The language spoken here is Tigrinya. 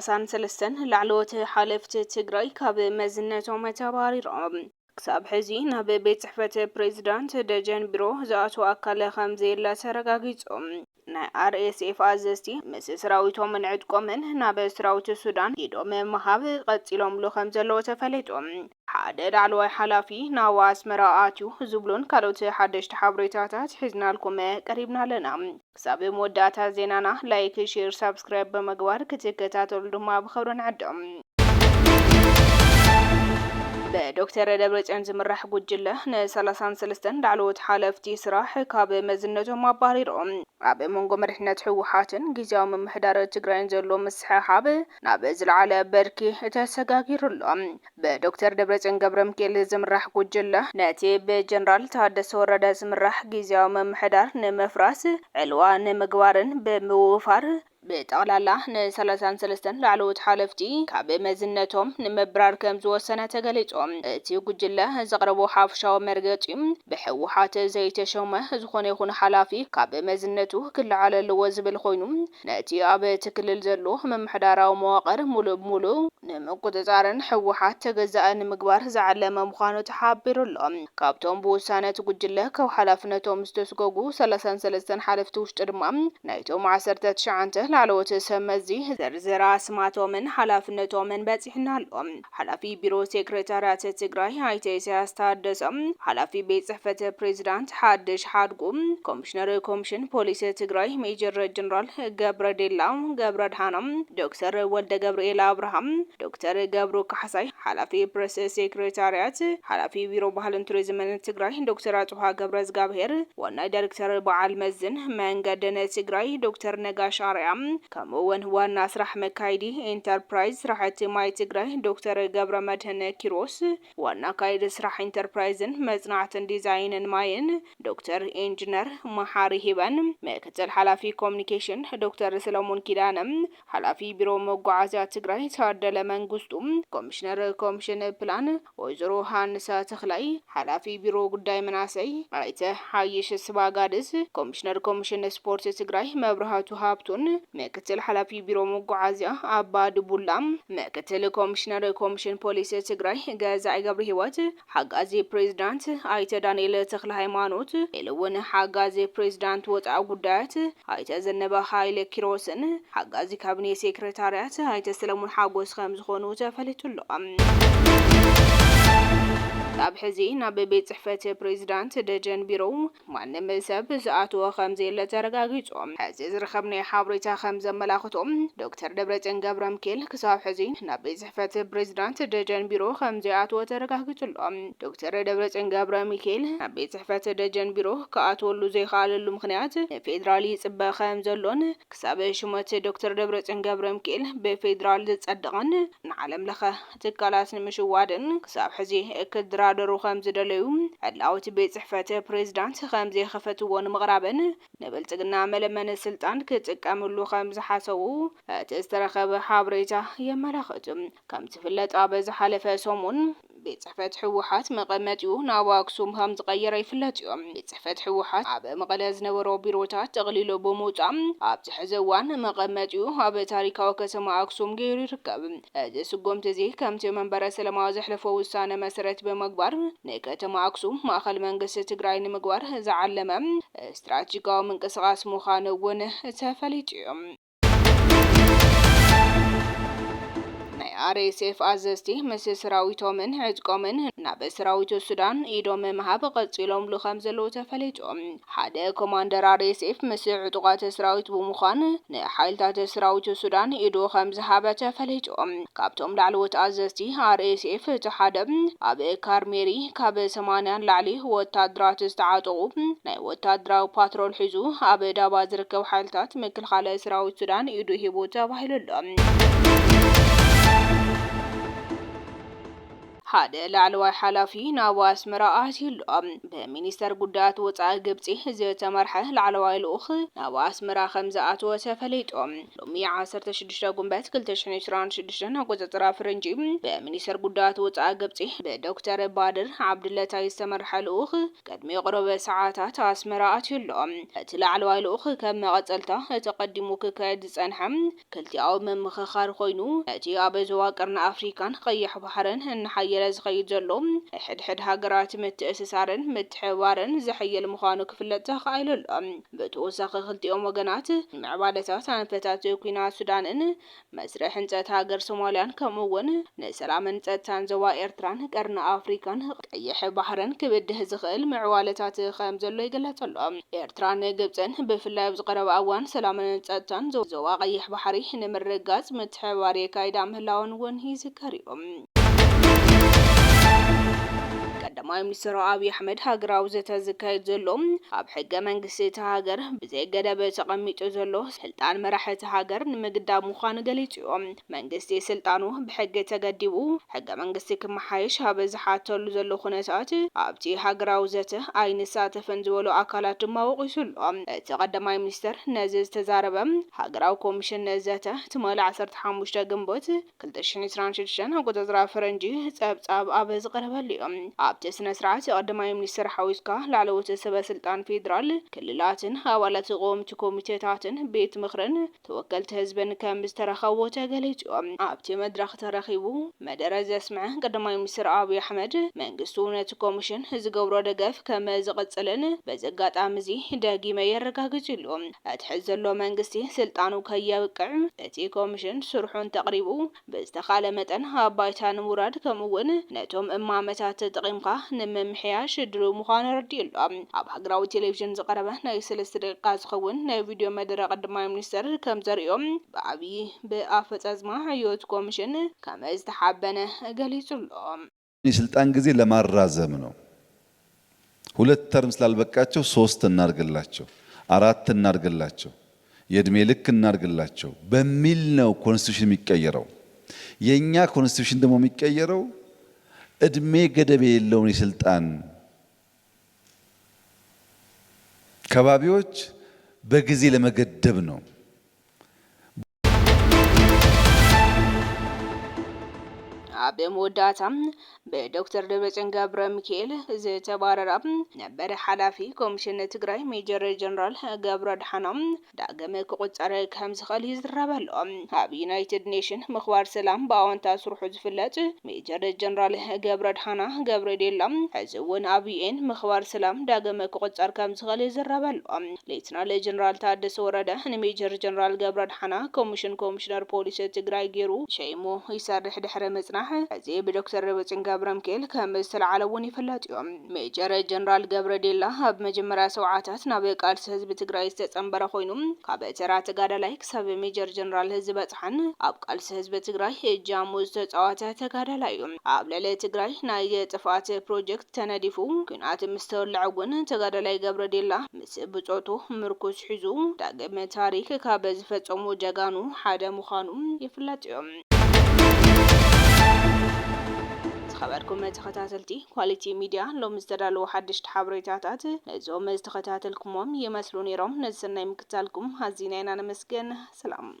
33 ላዕለዎት ሓለፍቲ ትግራይ ካብ መዝነቶም ተባሪሮም ክሳብ ሕዚ ናብ ቤት ጽሕፈት ፕሬዝዳንት ደጀን ቢሮ ዝኣተው ኣካል ከም ዘየላ ተረጋጊጾም ናይ RSF ኣዘዝቲ ምስ ሰራዊቶም ንዕድቆምን ናብ ሰራዊት ሱዳን ሂዶም መሃብ ቀፂሎም ከም ዘለዎ ተፈሊጦም ሓደ ላዕለዋይ ሓላፊ ናብ ኣስመራ ኣትዩ ዝብሉን ካልኦት ሓደሽቲ ሓበሬታታት ሒዝናልኩም ቀሪብና ኣለና ክሳብ መወዳእታ ዜናና ላይክ ሼር ሰብስክራይብ በመግባር ክትከታተሉ ድማ ብኸብሮ ንዕድም በዶክተር ደብረጽዮን ዝምራሕ ጉጅለ ነ33 ላዕለዎት ሓለፍቲ ስራሕ ካብ መዝነቶም ኣባሪሮም ኣብ መንጎ መሪሕነት ህወሓትን ጊዜያዊ ምምሕዳር ትግራይን ዘሎ ምስሕሓብ ናብ ዝለዓለ በርኪ ተሰጋጊሩሎም በዶክተር ደብረጽዮን ገብረሚካኤል ዝምራሕ ጉጅለ ነቲ ብጀነራል ታደሰ ወረደ ዝምራሕ ጊዜያዊ ምምሕዳር ንምፍራስ ዕልዋ ንምግባርን ብምውፋር በጠቅላላ ነ33 ላዕለዎት ሓለፍቲ ካብ መዝነቶም ንምብራር ከም ዝወሰነ ተገሊጾም እቲ ጉጅለ ዘቅረቦ ሓፍሻዊ መርገጺ ብህወሓት ዘይተሾመ ዝኾነ ይኹን ሓላፊ ካብ መዝነቱ ክለዓለልዎ ዝብል ኮይኑ ነቲ ኣብ ትክልል ዘሎ ምምሕዳራዊ መዋቅር ሙሉእ ንምቁፅጻርን ህወሓት ተገዛእ ንምግባር ዝዓለመ ምዃኑ ተሓቢሩሎም ካብቶም ብውሳነት ጉጅለ ካብ ሓላፍነቶም ዝተስገጉ 33 ሓለፍቲ ውሽጢ ድማ ናይቶም 19 ላዕለዎት ሰመዚ ዝርዝር ኣስማቶምን ሓላፍነቶምን በፂሕናሎም ሓላፊ ቢሮ ሴክሬታርያት ትግራይ ኣይተ ኢሳያስ ታደሰም ሓላፊ ቤት ጽሕፈት ፕሬዝዳንት ሓድሽ ሓድጉም ኮሚሽነር ኮሚሽን ፖሊስ ትግራይ ሜጀር ጀነራል ገብረዴላ ገብረድሃኖም ዶክተር ወልደ ገብርኤል አብርሃም ዶክተር ገብሩ ካሕሳይ ሓላፊ ፕሬስ ሴክሬታርያት ሓላፊ ቢሮ ባህልን ቱሪዝምን ትግራይ ዶክተር አጽሃ ገብረዝጋብሄር ዋና ዳይሬክተር በዓል መዝን መንገድን ትግራይ ዶክተር ነጋሽ አርያም ከምኡውን ዋና ስራሕ መካይዲ ኢንተርፕራይዝ ስራሕቲ ማይ ትግራይ ዶክተር ገብረ መድህን ኪሮስ ዋና ካይዲ ስራሕ ኢንተርፕራይዝን መጽናዕትን ዲዛይንን ማይን ዶክተር ኢንጂነር መሐሪ ሂበን ምክትል ሓላፊ ኮሙኒኬሽን ዶክተር ሰለሞን ኪዳንም ሓላፊ ቢሮ መጓዓዝያ ትግራይ ታደለ መንግስቱ ኮሚሽነር ኮሚሽን ፕላን ወይዘሮ ሃንሳ ተኽላይ ሓላፊ ቢሮ ጉዳይ መናሰይ ኣይተ ሓይሽ ስባጋድስ ኮሚሽነር ኮሚሽን ስፖርት ትግራይ መብራህቱ ሃብቱን ምክትል ሓላፊ ቢሮ መጓዓዝያ ኣባድ ቡላም ምክትል ኮሚሽነር ኮሚሽን ፖሊስ ትግራይ ገዛኢ ገብረ ህይወት ሓጋዚ ፕሬዝዳንት ኣይተ ዳንኤል ተክለ ሃይማኖት ኢሉውን ሓጋዚ ፕሬዝዳንት ወፃኢ ጉዳያት ኣይተ ዘነበ ሃይለ ኪሮስን ሓጋዚ ካቢኔ ሴክሬታርያት ኣይተ ሰለሞን ሓጎስ ከም ዝኾኑ ተፈሊጡሎም ኣብ ሕዚ ናብ ቤት ጽሕፈት ፕሬዝዳንት ደጀን ቢሮ ማንም ሰብ ዝኣተወ ከም ዘየለ ተረጋጊጾም ሕዚ ዝረኸብናይ ሓበሬታ ከም ዘመላኽቶም ዶክተር ደብረጽዮን ገብረሚካኤል ክሳብ ሕዚ ናብ ቤት ጽሕፈት ፕሬዝዳንት ደጀን ቢሮ ከም ዘኣተወ ተረጋጊጹሎም ዶክተር ደብረጽዮን ገብረሚካኤል ናብ ቤት ጽሕፈት ደጀን ቢሮ ከኣተወሉ ዘይከኣለሉ ምክንያት ፌደራል ይጽበ ከም ዘሎን ክሳብ ሽመት ዶክተር ደብረጽዮን ገብረሚካኤል ብፌደራል ዝጸድቕን ንዓለም ለኸ ትካላት ንምሽዋድን ክሳብ ሕዚ ክድራደሩ ከም ዝደለዩ ዕላውቲ ቤት ጽሕፈት ፕሬዝዳንት ከም ዘይኸፈትዎ ንምቕራብን ንብልጽግና መለመነ ስልጣን ክጥቀምሉ ከም ዝሓሰቡ እቲ ዝተረኸበ ሓበሬታ የመላኽት ከም ዝፍለጥ ኣብ ዝሓለፈ ሰሙን ቤት ጽሕፈት ህወሓት መቐመጢኡ ናብ ኣክሱም ከም ዝቀየረ ይፍለጥ እዩ ቤት ጽሕፈት ህወሓት ኣብ መቐለ ዝነበሩ ቢሮታት ተቕሊሉ ብምውጻእ ኣብ ዝሕዚ እዋን መቐመጢኡ ኣብ ታሪካዊ ከተማ ኣክሱም ገይሩ ይርከብ እዚ ስጉምቲ እዚ ከምቲ መንበረ ሰላማዊ ዘሕለፈ ውሳነ መሰረት በመግባር ንከተማ ኣክሱም ማእኸል መንግስቲ ትግራይ ንምግባር ዝዓለመ ስትራቴጂካዊ ምንቅስቓስ ምዃኑ እውን ተፈሊጡ እዩ RSF ኣዘዝቲ ምስ ሰራዊቶምን ዕጥቆምን ናብ ሰራዊት ሱዳን ኢዶም መሃብ ቀፂሎም ከም ዘለው ተፈሊጦም ሓደ ኮማንደር RSF ምስ ዕጡቃት ሰራዊት ብምዃን ንሓይልታት ሰራዊት ሱዳን ኢዶ ከም ዝሃበ ተፈሊጦም ካብቶም ላዕለዎት ኣዘዝቲ RSF እቲ ሓደ ኣብ ካርሜሪ ካብ 80 ላዕሊ ወታደራት ዝተዓጠቑ ናይ ወታደራዊ ፓትሮል ሒዙ ኣብ ዳባ ዝርከብ ሓይልታት ምክልኻል ሰራዊት ሱዳን ኢዱ ሂቡ ተባሂሉሎም ሓደ ላዕለዋይ ሓላፊ ናብ ኣስመራ ኣትይሎም ብሚኒስተር ጉዳያት ወፃኢ ግብፂ ዝተመርሐ ላዕለዋይ ልኡኽ ናብ ኣስመራ ከም ዝኣተወ ተፈሊጦም ሎሚ 16 ጉንበት 2026 ኣቆጻጽራ ፈረንጂ በሚኒስተር ጉዳያት ወፃኢ ግብፂ ብዶክተር ባድር ዓብድለታይ ዝተመርሐ ልኡኽ ቅድሚ ቅርብ ሰዓታት ኣስመራ ኣትይሎም እቲ ላዕለዋይ ልኡኽ ከም መቐጸልታ ተቀዲሙ ክካየድ ዝጸንሐ ክልቲኣዊ ምምኽኻር ኮይኑ እቲ ኣብ ዞባ ቀርኒ ኣፍሪካን ቀይሕ ባሕርን እናሓየለ ዝኸይድ ዘሎ ሕድሕድ ሃገራት ምትእስሳርን ምትሕብባርን ዝሕየል ምዃኑ ክፍለጥ ተኻኢሉሎ ብተወሳኺ ክልቲኦም ወገናት ምዕባለታት ኣንፈታት ኩናት ሱዳንን መስርሕ ህንፀት ሃገር ሶማልያን ከምኡውን ንሰላምን ጸጥታን ዞባ ኤርትራን ቀርኒ ኣፍሪካን ቀይሕ ባሕርን ክብድህ ዝኽእል ምዕባለታት ከም ዘሎ ይገለጸሎ ኤርትራን ግብፅን ብፍላይ ኣብ ዝቐረበ እዋን ሰላምን ጸጥታን ዞባ ቀይሕ ባሕሪ ንምርጋጽ ምትሕብባር የካይዳ ምህላውን እውን ይዝከር እዩ ቀዳማይ ሚኒስትር አብይ አሕመድ ሃገራዊ ዘተ ዝካየድ ዘሎ ኣብ ሕገ መንግስቲ እቲ ሃገር ብዘይ ገደብ ተቐሚጡ ዘሎ ስልጣን መራሕቲ ሃገር ንምግዳብ ምዃኑ ገሊጹ እዮም መንግስቲ ስልጣኑ ብሕጊ ተገዲቡ ሕገ መንግስቲ ክመሓየሽ ኣብ ዝሓተሉ ዘሎ ኩነታት ኣብቲ ሃገራዊ ዘተ ኣይንሳተፍን ዝበሉ ኣካላት ድማ ወቒሱሎ እቲ ቀዳማይ ሚኒስትር ነዚ ዝተዛረበ ሃገራዊ ኮሚሽን ዘተ ትመል 15 ግንቦት 2026 ኣቆጻጽራ ፈረንጂ ጸብጻብ ኣብ ዝቐረበሉ እዮም ኣብቲ ስነ ስርዓት ቀዳማይ ሚኒስትር ሓዊስካ ላዕለዎት ሰበስልጣን ፌደራል ክልላትን ኣባላት ቆምቲ ኮሚቴታትን ቤት ምኽርን ተወከልቲ ህዝብን ከም ዝተረኸቡ ተገሊጹ ኣብቲ መድረኽ ተረኺቡ መደረ ዘስምዐ ቀዳማይ ሚኒስትር አብይ አሕመድ መንግስቱ ነቲ ኮሚሽን ዝገብሮ ደገፍ ከም ዝቕጽልን በዚ ኣጋጣሚ እዚ ደጊመ የረጋግጽሉ እቲ ሕዚ ዘሎ መንግስቲ ስልጣኑ ከየብቅዕ እቲ ኮሚሽን ስርሑን ተቕሪቡ ብዝተኻለ መጠን ኣብ ባይታ ንምውራድ ከምኡውን ነቶም እማመታት ጥቂምካ ንምምሕያሽ ድሉ ምዃኑ ረዲኡሎ ኣብ ሃገራዊ ቴሌቪዥን ዝቐረበ ናይ 3 ደቂቃ ዝኸውን ናይ ቪድዮ መደረ ቀዳማይ ሚኒስትር ከም ዘርእዮም ብዓብዪ ብኣፈጻጽማ ህይወት ኮሚሽን ከም ዝተሓበነ ገሊጹሎ የስልጣን ጊዜ ለማራዘም ነው 2 ተርም ስላልበቃቸው 3 እናርግላቸው 4 እናርግላቸው የእድሜ ልክ እናርግላቸው በሚል ነው ኮንስቲቱሽን የሚቀየረው የኛ ኮንስቲቱሽን ደግሞ የሚቀየረው እድሜ ገደብ የሌለውን የስልጣን ከባቢዎች በጊዜ ለመገደብ ነው ኣብ መወዳእታ ብዶክተር ደብረጽዮን ገብረ ሚካኤል ዝተባረረ ነበረ ሓላፊ ኮሚሽን ትግራይ ሜጀር ጀነራል ገብረ ድሓኖም ዳግም ክቁጸር ከም ዝኽእል ይዝረበሎ ኣብ ዩናይትድ ኔሽን ምኽባር ሰላም ብኣወንታ ስርሑ ዝፍለጥ ሜጀር ጀነራል ገብረ ድሓና ገብረ ዴላ ሕዚ እውን ኣብ ዩኤን ምኽባር ሰላም ዳግም ክቁጸር ከም ዝኽእል ይዝረበሎ ሌተናል ጀነራል ታደሰ ወረደ ንሜጀር ጀነራል ገብረ ድሓና ኮሚሽነር ፖሊስ ትግራይ ገይሩ ሸይሞ ይሰርሕ ድሕረ መጽናሕ እዚ ብዶክተር ደብረጽዮን ገብረ ሚካኤል ከም ዝተለዓለውን ይፍለጥ እዮም ሜጀር ጀነራል ገብረ ዴላ ኣብ መጀመርያ ሰውዓታት ናብ ቃልሲ ህዝቢ ትግራይ ዝተጸንበረ ኮይኑ ካብ ተራ ተጋዳላይ ክሳብ ሜጀር ጀነራል ዝበጽሐን ኣብ ቃልሲ ህዝቢ ትግራይ እጃሙ ዝተጻወተ ተጋዳላይ እዩ ኣብ ልዕሊ ትግራይ ናይ ጥፋት ፕሮጀክት ተነዲፉ ኩናት ምስ ተወልዐ እውን ተጋዳላይ ገብረ ዴላ ምስ ብጾቱ ምርኩስ ሒዙ ዳግም ታሪክ ካብ ዝፈጸሙ ጀጋኑ ሓደ ምዃኑ ይፍለጥ እዩ خبركم تخاتلتي كواليتي ميديا لو مزدلالو حدش حبريتاتات نزوم تخاتلكم يمسلوني روم نزلنا مكتالكم هزينينا نمسكن سلام